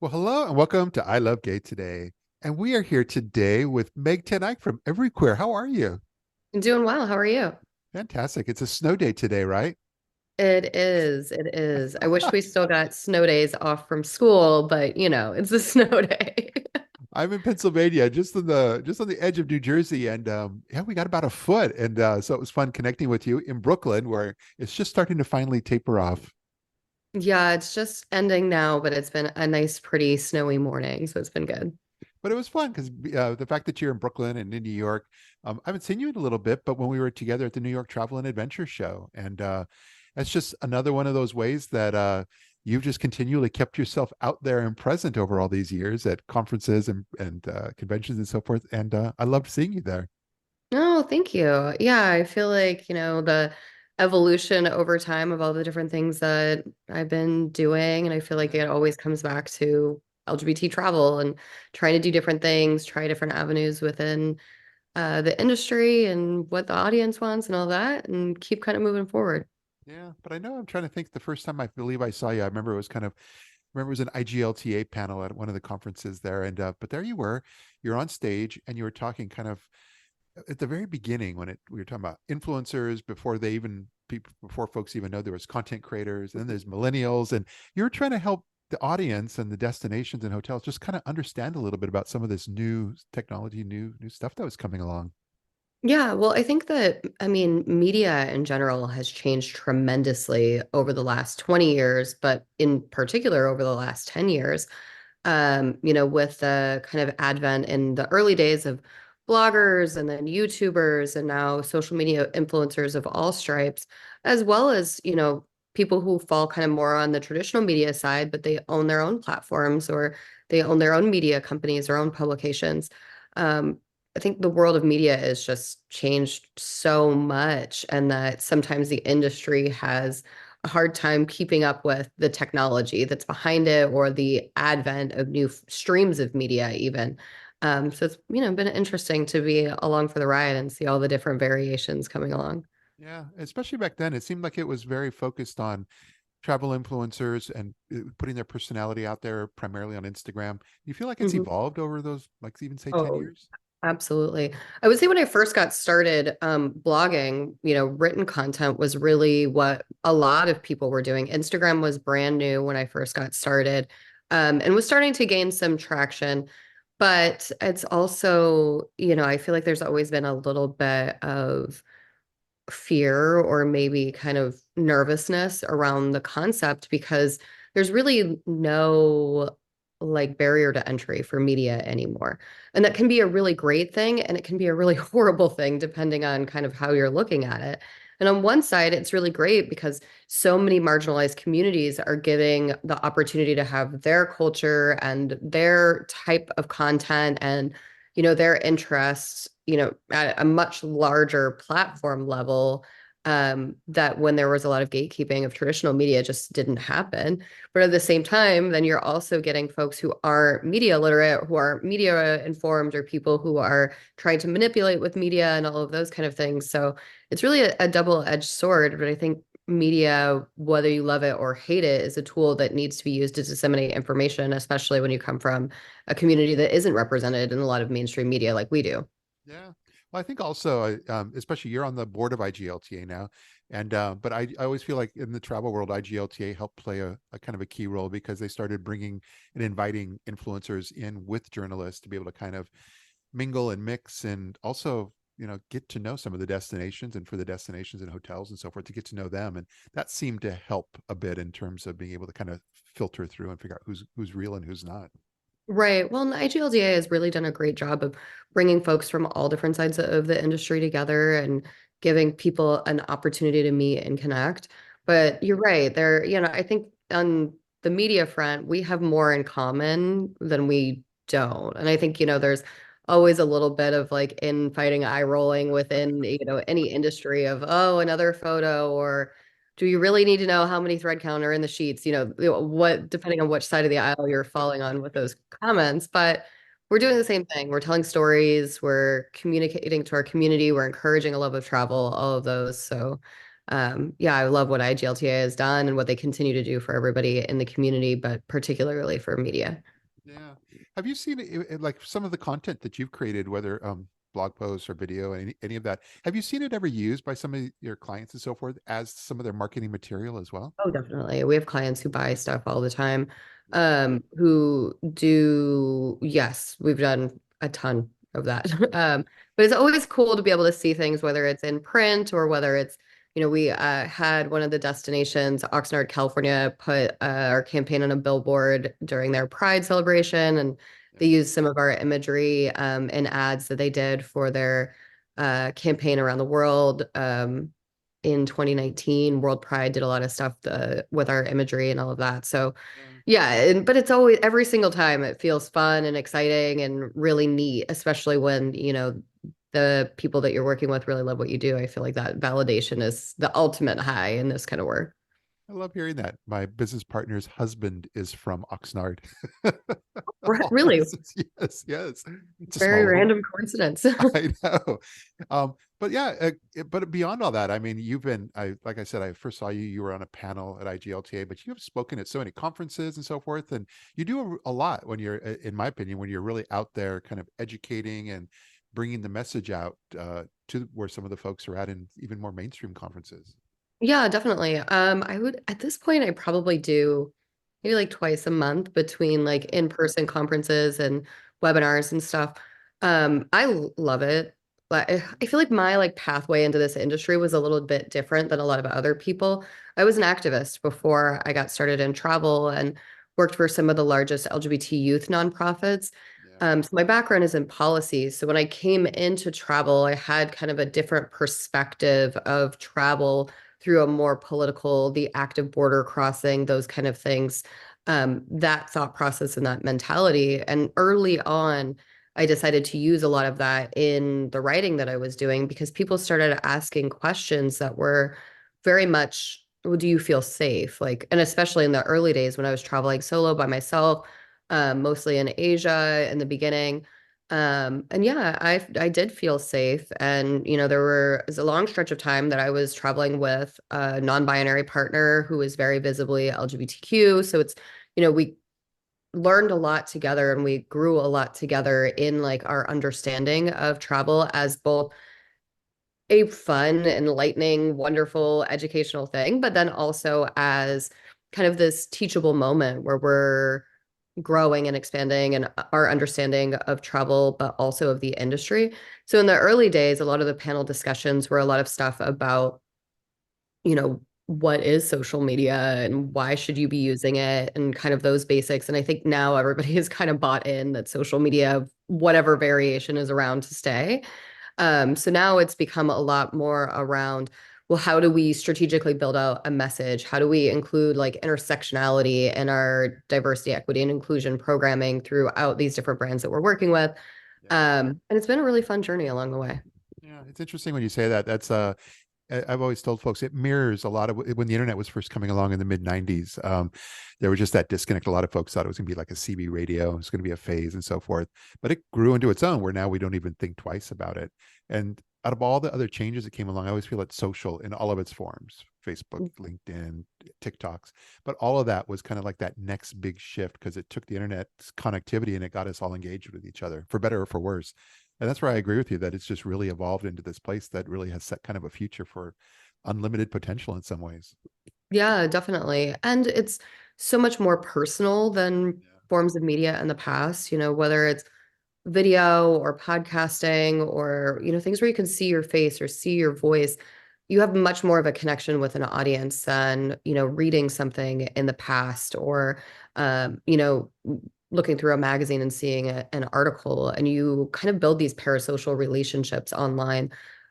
Well, hello and welcome to I Love Gay today. And we are here today with Eyck from EveryQueer. How are you? I'm doing well. How are you? Fantastic. It's a snow day today, right? It is. It is. I wish we still got snow days off from school, but it's a snow day. I'm in Pennsylvania, just on the edge of New Jersey, and yeah, we got about a foot, and so it was fun connecting with you in Brooklyn, where it's just starting to finally taper off. Yeah, it's just ending now, but it's been a nice, pretty snowy morning, so it's been good. But it was fun because the fact that you're in Brooklyn and in New York, I haven't seen you in a little bit, but when we were together at the New York Travel and Adventure Show, and that's just another one of those ways that you've just continually kept yourself out there and present over all these years at conferences and conventions and so forth. And I loved seeing you there. Oh, thank you. Yeah, I feel like, the evolution over time of all the different things that I've been doing, and I feel like it always comes back to LGBT travel and trying to do different things, try different avenues within the industry and what the audience wants and all that, and keep kind of moving forward. Yeah, but I know I'm trying to think the first time I believe I saw you, I remember it was kind of remember it was an IGLTA panel at one of the conferences there. And but there you were, you're on stage and you were talking kind of at the very beginning when we were talking about influencers before they even people before folks even know there was content creators and then there's millennials and you were trying to help the audience and the destinations and hotels just kind of understand a little bit about some of this new technology, new stuff that was coming along. Yeah, well, I think that, I mean, media in general has changed tremendously over the last 20 years, but in particular over the last 10 years. With the kind of advent in the early days of bloggers and then YouTubers and now social media influencers of all stripes, as well as, people who fall kind of more on the traditional media side, but they own their own platforms or they own their own media companies, their own publications. Um, I think the world of media has just changed so much, and that sometimes the industry has a hard time keeping up with the technology that's behind it or the advent of new streams of media, even. So it's, been interesting to be along for the ride and see all the different variations coming along. Yeah, especially back then, it seemed like it was very focused on travel influencers and putting their personality out there primarily on Instagram. Do you feel like it's Mhm. evolved over those, like even say 10 Oh, years? absolutely. I would say when I first got started, blogging, written content was really what a lot of people were doing. Instagram was brand new when I first got started, and was starting to gain some traction. But it's also, I feel like there's always been a little bit of fear or maybe kind of nervousness around the concept because there's really no like barrier to entry for media anymore. And that can be a really great thing and it can be a really horrible thing depending on kind of how you're looking at it. And on one side, it's really great because so many marginalized communities are giving the opportunity to have their culture and their type of content and their interests, at a much larger platform level, that when there was a lot of gatekeeping of traditional media just didn't happen. But at the same time, then you're also getting folks who aren't media literate, who aren't media informed, or people who are trying to manipulate with media and all of those kind of things. So it's really a double-edged sword, but I think media, whether you love it or hate it, is a tool that needs to be used to disseminate information, especially when you come from a community that isn't represented in a lot of mainstream media like we do. Yeah. Well, I think also, especially you're on the board of IGLTA now, and but I always feel like in the travel world, IGLTA helped play a kind of a key role because they started bringing and inviting influencers in with journalists to be able to kind of mingle and mix and also get to know some of the destinations and for the destinations and hotels and so forth to get to know them, and that seemed to help a bit in terms of being able to kind of filter through and figure out who's real and who's not. Right. Well, and the IGLDA has really done a great job of bringing folks from all different sides of the industry together and giving people an opportunity to meet and connect. But you're right. There, I think on the media front, we have more in common than we don't. And I think, there's always a little bit of like infighting, eye rolling within, any industry of, oh, another photo or do you really need to know how many thread count are in the sheets? What, depending on which side of the aisle you're falling on with those comments. But we're doing the same thing. We're telling stories, we're communicating to our community, we're encouraging a love of travel, all of those. So Yeah, I love what IGLTA has done and what they continue to do for everybody in the community, but particularly for media. Yeah. Have you seen like some of the content that you've created, whether blog posts or video, any of that? Have you seen it ever used by some of your clients and so forth as some of their marketing material as well? Oh, definitely. We have clients who buy stuff all the time, Yeah. who do, yes, we've done a ton of that. But it's always cool to be able to see things, whether it's in print or whether it's, we had one of the destinations, Oxnard, California, put our campaign on a billboard during their Pride celebration, and they Yeah. used some of our imagery in ads that they did for their campaign around the world. In 2019, World Pride did a lot of stuff with our imagery and all of that. So, Yeah. yeah, but it's always every single time it feels fun and exciting and really neat, especially when, the people that you're working with really love what you do. I feel like that validation is the ultimate high in this kind of work. I love hearing that. My business partner's husband is from Oxnard. Really, Yes, yes. It's a very small world. random coincidence. I know. But yeah, but beyond all that, I mean, like I said, I first saw you, you were on a panel at IGLTA, but you have spoken at so many conferences and so forth. And you do a lot when you're, in my opinion, when you're really out there kind of educating and bringing the message out to where some of the folks are at in even more mainstream conferences. Yeah, definitely. I would at this point I probably do maybe like twice a month between like in-person conferences and webinars and stuff. Love it. Like I feel like my like pathway into this industry was a little bit different than a lot of other people. I was an activist before I got started in travel and worked for some of the largest LGBT youth nonprofits. Yeah. So my background is in policy. So when I came into travel, I had kind of a different perspective of travel through a more political, the active border crossing, those kind of things, that thought process and that mentality. And early on, I decided to use a lot of that in the writing that I was doing because people started asking questions that were very much, well, do you feel safe? Like, and especially in the early days when I was traveling solo by myself, mostly in Asia in the beginning. And yeah, I did feel safe. And, was a long stretch of time that I was traveling with a non-binary partner who was very visibly LGBTQ. So we learned a lot together and we grew a lot together in like our understanding of travel as both a fun, enlightening, wonderful educational thing, but then also as kind of this teachable moment where we're growing and expanding and our understanding of travel, but also of the industry. So in the early days, a lot of the panel discussions were a lot of stuff about, what is social media and why should you be using it and kind of those basics. And I think now everybody is kind of bought in that social media, whatever variation is around to stay. So now it's become a lot more around, well, how do we strategically build out a message? How do we include like intersectionality in our diversity, equity, and inclusion programming throughout these different brands that we're working with? Yeah. And it's been a really fun journey along the way. Yeah. It's interesting when you say that. I've always told folks it mirrors a lot of when the internet was first coming along in the mid 90s. There was just that disconnect. A lot of folks thought it was going to be like a CB radio, it's going to be a phase and so forth. But it grew into its own where now we don't even think twice about it. And out of all the other changes that came along, I always feel it's social in all of its forms: Facebook, LinkedIn, TikToks. But all of that was kind of like that next big shift because it took the internet's connectivity and it got us all engaged with each other for better or for worse. And that's where I agree with you that it's just really evolved into this place that really has set kind of a future for unlimited potential in some ways. Yeah, definitely. And it's so much more personal than Yeah. forms of media in the past, whether it's video or podcasting or, things where you can see your face or see your voice. You have much more of a connection with an audience than, reading something in the past or, looking through a magazine and seeing an article. And you kind of build these parasocial relationships online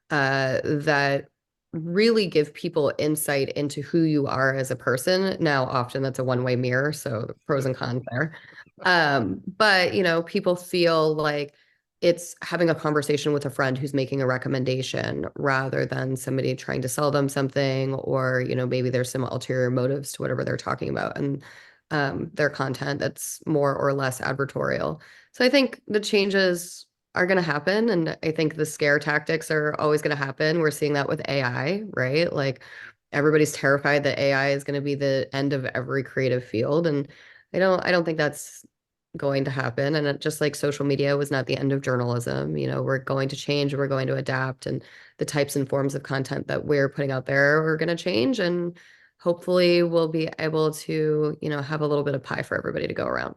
that really give people insight into who you are as a person. Now, often that's a one-way mirror, so pros and cons there. But people feel like it's having a conversation with a friend who's making a recommendation rather than somebody trying to sell them something, or, maybe there's some ulterior motives to whatever they're talking about and their content that's more or less advertorial. So I think the changes are going to happen. And I think the scare tactics are always going to happen. We're seeing that with AI, right? Like everybody's terrified that AI is going to be the end of every creative field. And I don't think that's going to happen. And just like social media was not the end of journalism, we're going to change, we're going to adapt, and the types and forms of content that we're putting out there are going to change. And hopefully we'll be able to, have a little bit of pie for everybody to go around.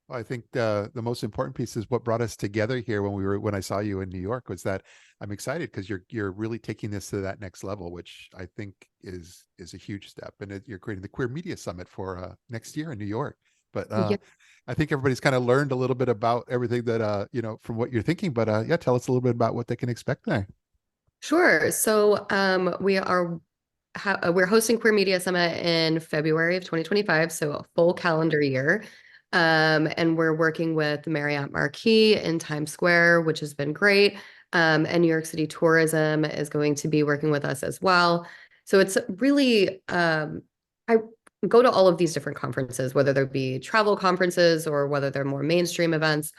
Well, I think the most important piece is what brought us together here when I saw you in New York was that I'm excited because you're really taking this to that next level, which I think is a huge step. And you're creating the Queer Media Summit for next year in New York. But Yeah. I think everybody's kind of learned a little bit about everything that from what you're thinking. But yeah, tell us a little bit about what they can expect there. Sure. So we're hosting Queer Media Summit in February of 2025, so a full calendar year. And we're working with Marriott Marquis in Times Square, which has been great. And New York City Tourism is going to be working with us as well. So it's really, I go to all of these different conferences, whether they be travel conferences or whether they're more mainstream events.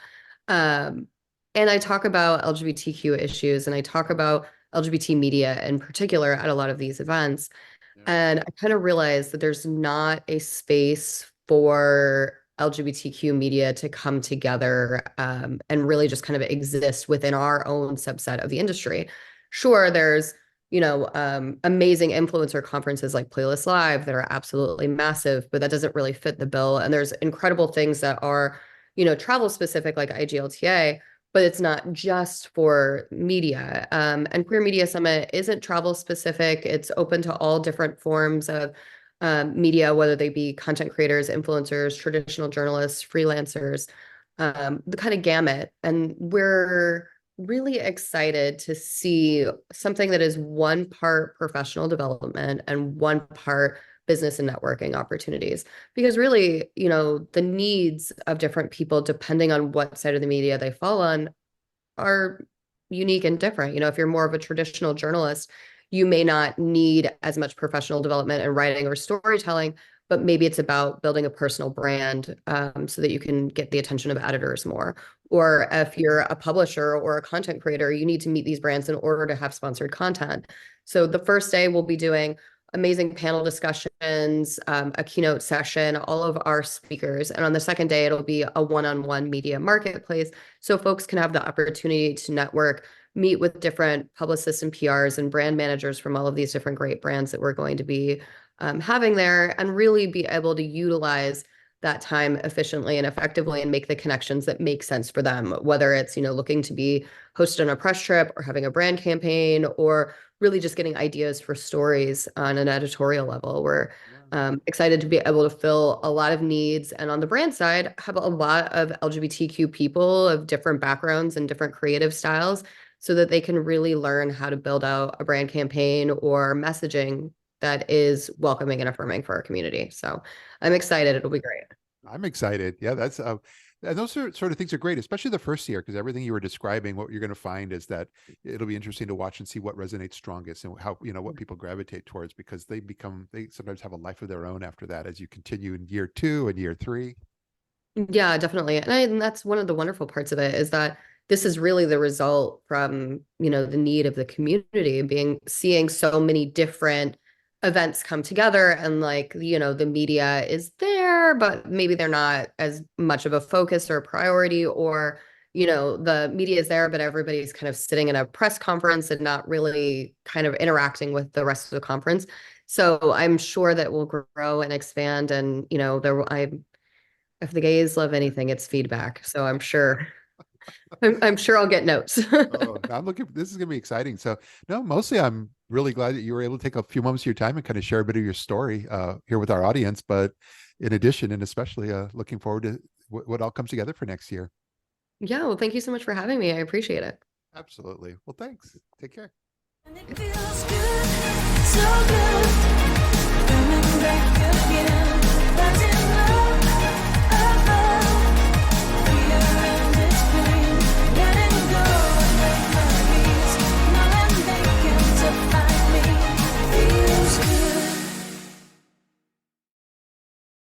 Um, and I talk about LGBTQ issues and I talk about LGBT media in particular at a lot of these events. Yeah. And I kind of realized that there's not a space for LGBTQ media to come together and really just kind of exist within our own subset of the industry. Sure, there's, amazing influencer conferences like Playlist Live that are absolutely massive, but that doesn't really fit the bill. And there's incredible things that are, travel specific like IGLTA, but it's not just for media. And Queer Media Summit isn't travel specific. It's open to all different forms of media, whether they be content creators, influencers, traditional journalists, freelancers, the kind of gamut. And we're really excited to see something that is one part professional development and one part business and networking opportunities. Because really, the needs of different people, depending on what side of the media they fall on, are unique and different. If you're more of a traditional journalist, you may not need as much professional development in writing or storytelling, but maybe it's about building a personal brand so that you can get the attention of editors more. Or if you're a publisher or a content creator, you need to meet these brands in order to have sponsored content. So the first day we'll be doing amazing panel discussions, a keynote session, all of our speakers. And on the second day, it'll be a one-on-one media marketplace. So folks can have the opportunity to network, meet with different publicists and PRs and brand managers from all of these different great brands that we're going to be having there, and really be able to utilize that time efficiently and effectively and make the connections that make sense for them, whether it's, looking to be hosted on a press trip or having a brand campaign or really just getting ideas for stories on an editorial level. We're excited to be able to fill a lot of needs. And on the brand side, have a lot of LGBTQ people of different backgrounds and different creative styles so that they can really learn how to build out a brand campaign or messaging that is welcoming and affirming for our community. So I'm excited. It'll be great. I'm excited. Yeah, that's and those sort of things are great, especially the first year, because everything you were describing, what you're going to find is that it'll be interesting to watch and see what resonates strongest and how, what people gravitate towards, because they sometimes have a life of their own after that as you continue in year 2 and year 3. Yeah, definitely. And that's one of the wonderful parts of it is that this is really the result from, the need of the community seeing so many different events come together and like, the media is there, but maybe they're not as much of a focus or a priority, or, the media is there, but everybody's kind of sitting in a press conference and not really kind of interacting with the rest of the conference. So I'm sure that we'll grow and expand, and, if the gays love anything, it's feedback. So I'm sure I'll get notes. Oh, this is going to be exciting. So no, mostly I'm really glad that you were able to take a few moments of your time and kind of share a bit of your story here with our audience. But in addition, and especially looking forward to what all comes together for next year. Yeah, well, thank you so much for having me. I appreciate it. Absolutely. Well, thanks. Take care. And it feels good, so good, coming back again. That's